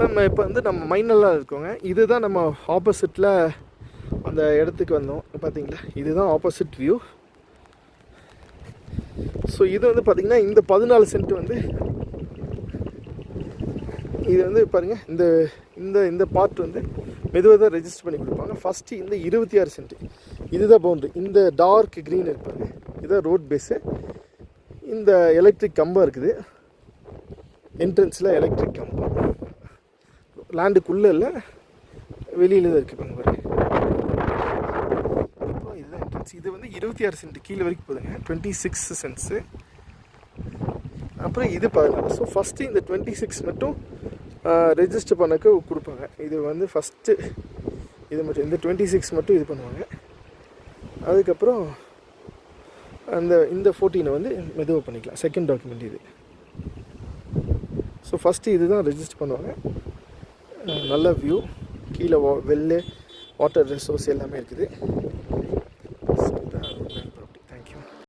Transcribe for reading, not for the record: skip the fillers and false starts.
நம்ம இப்போ வந்து நம்ம மைனலாக இருக்கோங்க. இதுதான் நம்ம ஆப்போசிட்டில் அந்த இடத்துக்கு வந்தோம் பார்த்தீங்களா. இதுதான் ஆப்போசிட் வியூ. ஸோ இது வந்து பார்த்திங்கன்னா இந்த 14 சென்ட் வந்து இது வந்து பாருங்கள், இந்த இந்த இந்த பார்ட் வந்து மெதுவாக தான் ரெஜிஸ்டர் பண்ணி கொடுப்பாங்க. ஃபஸ்ட்டு இந்த 26 சென்ட் இதுதான் பவுண்ட்ரி. இந்த டார்க் க்ரீன் இருப்பாங்க, இதுதான் ரோட் பேஸு. இந்த எலக்ட்ரிக் கம்பம் இருக்குது என்ட்ரன்ஸில். எலக்ட்ரிக் கம்பம் லேண்டுக்குள்ளே இல்லை, வெளியில் தான் இருக்குது பாருங்க. இப்போ இதுதான் என்ட்ரன்ஸ். இது வந்து 26 சென்ட் கீழே வரைக்கும் போகுதுங்க, 26 சென்ட்ஸு. அப்புறம் இது 14. ஸோ ஃபஸ்ட்டு இந்த 26 மட்டும் ரெஜிஸ்டர் பண்ணக்க கொடுப்பாங்க. இது வந்து ஃபஸ்ட்டு இது மட்டும், இந்த 26 மட்டும் இது பண்ணுவாங்க. அதுக்கப்புறம் இந்த 14 வந்து மெதுவாக பண்ணிக்கலாம். செகண்ட் டாக்குமெண்ட் இது. ஸோ ஃபஸ்ட்டு இது தான் ரெஜிஸ்டர் பண்ணுவாங்க. நல்ல வியூ, கீழே வாட்டர் ரிசோர்ஸ் எல்லாமே இருக்குது.